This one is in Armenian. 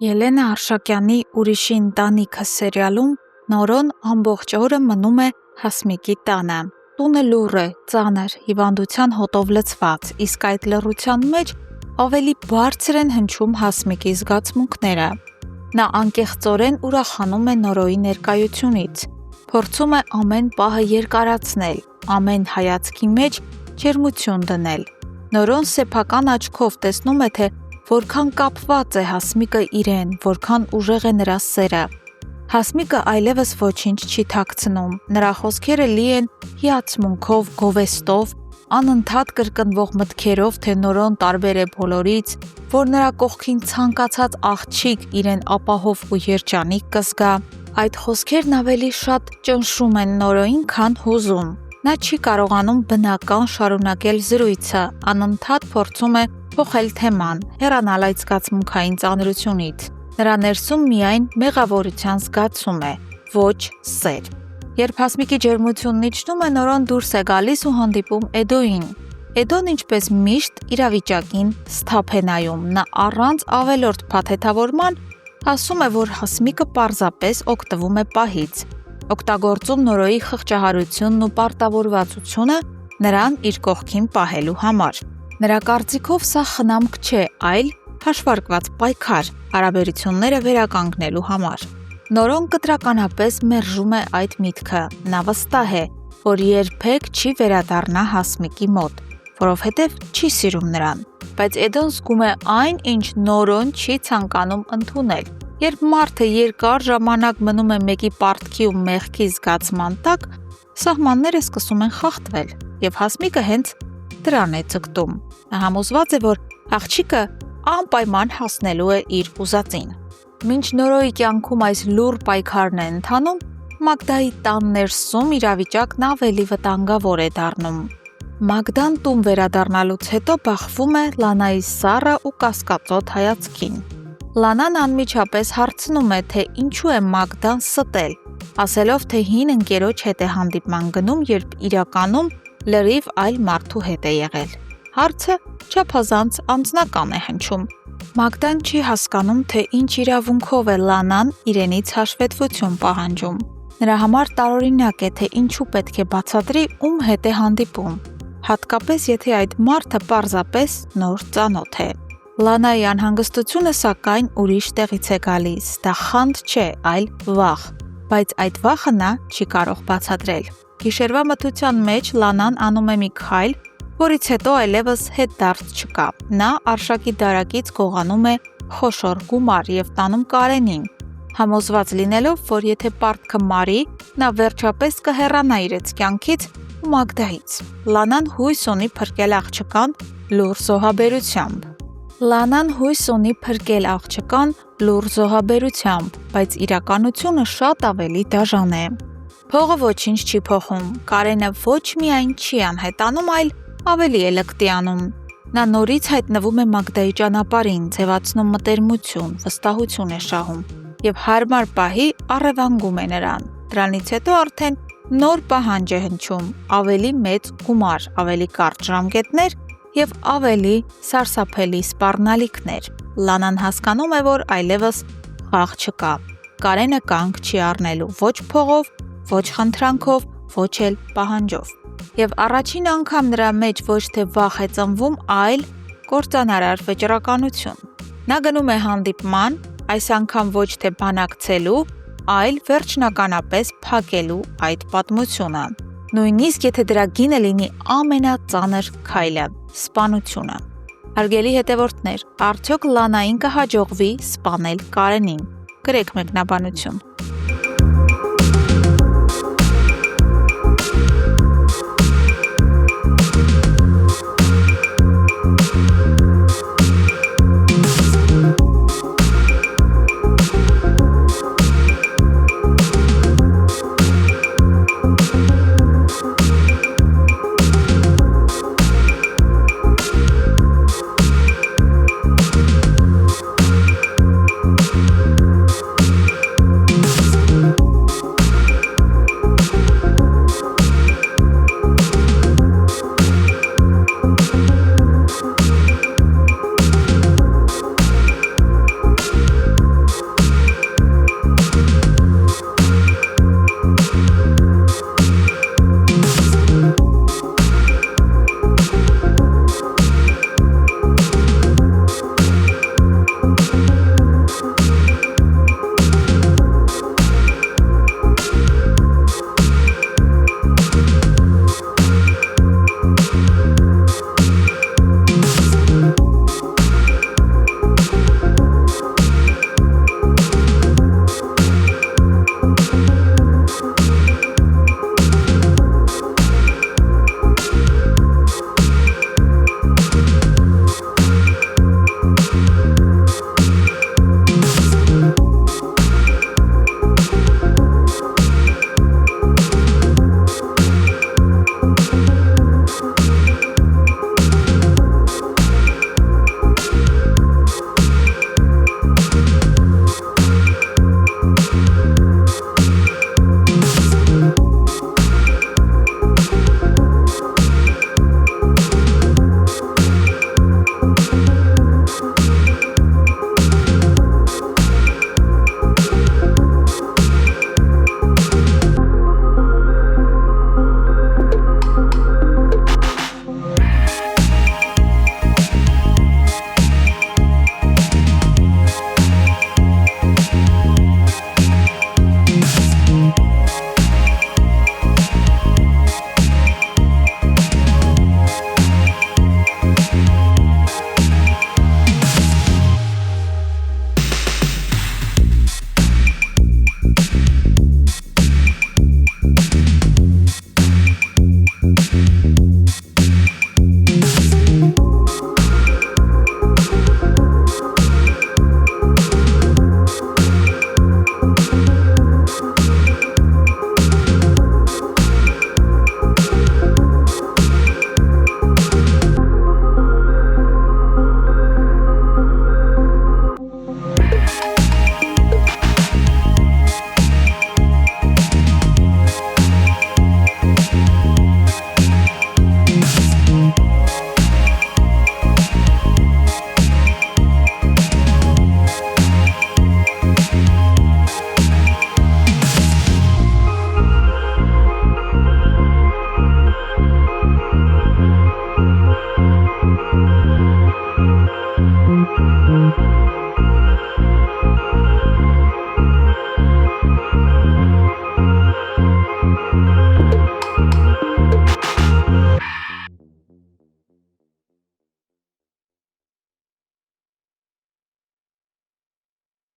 Ելենա Արշակյանի «Ուրիշի ընտանիքը» սերիալում Նորոն ամբողջ օրը մնում է Հասմիկի տանը։ Տունը լուռ է, ծանր, հիվանդության հոտով լցված, իսկ այդ լռության մեջ ավելի բարձր են հնչում Հասմիկի զգացմունքները։ Նա անկեղծորեն ուրախանում է Նորոյի ներկայությունից, փորձում է ամեն պահը երկարացնել, ամեն հայացքի մեջ ջերմություն դնել։ Նորոն սեփական աչքով տեսնում է, թե որքան կապված է Հասմիկը իրեն, որքան ուժեղ է նրա սերը։ Հասմիկը այլևս ոչինչ չի թաքցնում, նրա խոսքերը լի են հիացմունքով, գովեստով, անընդհատ կրկնվող մտքերով, թե Նորոն տարբեր է բոլորից, որ նրա կողքին ցանկացած աղջիկ իրեն ապահով ու երջանիկ կզգա։ Այդ խոսքերն ավելի շատ ճնշում են Նորոյին, քան հուզում։ Նա չի կարողանում բնական շարունակել զրույցը, անընդհատ փորձում է փոխել թեման, հեռանալ այդ զգացմունքային ծանրությունից։ Նրա ներսում միայն մեղավորության զգացում է, ոչ սեր։ Երբ Հասմիկի ջերմությունն իջնում է, Նորոն դուրս է գալիս ու հանդիպում Էդոյին։ Էդոն ինչպես միշտ իրավիճակին սթափ է նայում, նա առանց ավելորդ փաթեթավորման ասում է, որ Հասմիկը պարզապես օգտվում է պահից, օգտագործում Նորոյի խղճահարությունն ու պարտավորվածությունը նրան իր կողքին պահելու համար։ Նրա կարծիքով սա խնամք չէ, այլ հաշվարկված պայքար հարաբերությունները վերականգնելու համար։ Նորոն կտրականապես մերժում է այդ միտքը։ Նա վստահ է, որ երբեք չի վերադառնա Հասմիկի մոտ, որովհետև չի սիրում նրան։ Բայց Էդոն զգում է այն, ինչ Նորոն չի ցանկանում ընդունել։ Երբ մարդը երկար ժամանակ մնում է մեկի պարտքի ու մեղքի զգացման տակ, սահմանները սկսում են խախտվել, եւ Հասմիկը հենց դրան է ձգտում։ Նա համոզված է, որ աղջիկը անպայման հասնելու է իր ուզածին։ Մինչ Նորոյի կյանքում այս լուռ պայքարն է ընթանում, Մագդայի տան ներսում իրավիճակն ավելի վտանգավոր է դառնում։ Մագդան տուն վերադառնալուց հետո բախվում է Լանայի սառը ու կասկածոտ հայացքին։ Լանան անմիջապես հարցնում է, թե ինչու է Մագդան ստել, ասելով, թե հին ընկերոջ հետ է հանդիպման գնում, երբ իրականում լրիվ այլ մարդու հետ է եղել։ Հարցը չափազանց անձնական է հնչում։ Մագդան չի հասկանում, թե ինչ իրավունքով է Լանան իրենից հաշվետվություն պահանջում։ Նրա համար տարօրինակ է, թե ինչու պետք է բացատրի, ում հետ է հանդիպում, հատկապես եթե այդ մարդը պարզապես նոր ծանոթ է։ Լանայի անհանգստությունը սակայն ուրիշ տեղից է գալիս, դա խանդ չէ, այլ վախ, բայց այդ վախը նա չի կարող բացատրել։ Գիշերվա մթության մեջ Լանան անում է մի քայլ, որից հետո այլևս հետդարձ չկա։ Նա Արշակի դարակից գողանում է խոշոր գումար եւ տանում Կարենին, համոզված լինելով, որ եթե պարտքը մարի, նա վերջապես կհեռանա իրենց կյանքից ու Մագդայից։ Լանան հույս ունի փրկել աղջկան լուռ զոհաբերությամբ, բայց իրականությունը շատ ավելի դաժան է։ Փողը ոչինչ չի փոխում։ Կարենը ոչ միայն չի անհետանում, այլ ավելի է լկտիանում։ Նա նորից հայտնվում է Մագդայի ճանապարհին, ձևացնում մտերմություն, վստահություն է շահում եւ հարմար պահի առևանգում է նրան։ Դրանից հետո արդեն նոր պահանջ է հնչում՝ ավելի մեծ գումար, ավելի կարճ ժամկետներ եւ ավելի սարսափելի սպառնալիքներ։ Լանան հասկանում է, որ այլևս խաղ չկա։ Կարենը կանգ չի առնելու ոչ փողով, ոչ խնդրանքով, ոչ էլ պահանջով։ Եվ առաջին անգամ նրա մեջ ոչ թե վախ է ծնվում, այլ կործանարար վճռականություն։ Նա գնում է հանդիպման, այս անգամ ոչ թե բանակցելու, այլ վերջնականապես փակելու այդ պատմությունը։ Նույնիսկ եթե դրա գինը լինի ամենածանր քայլը՝ սպանությունը։ Հարգելի հետևորդներ, արդյոք Լանային կհաջողվի սպանել Կարենին։ Գրեք մեկնաբանություն։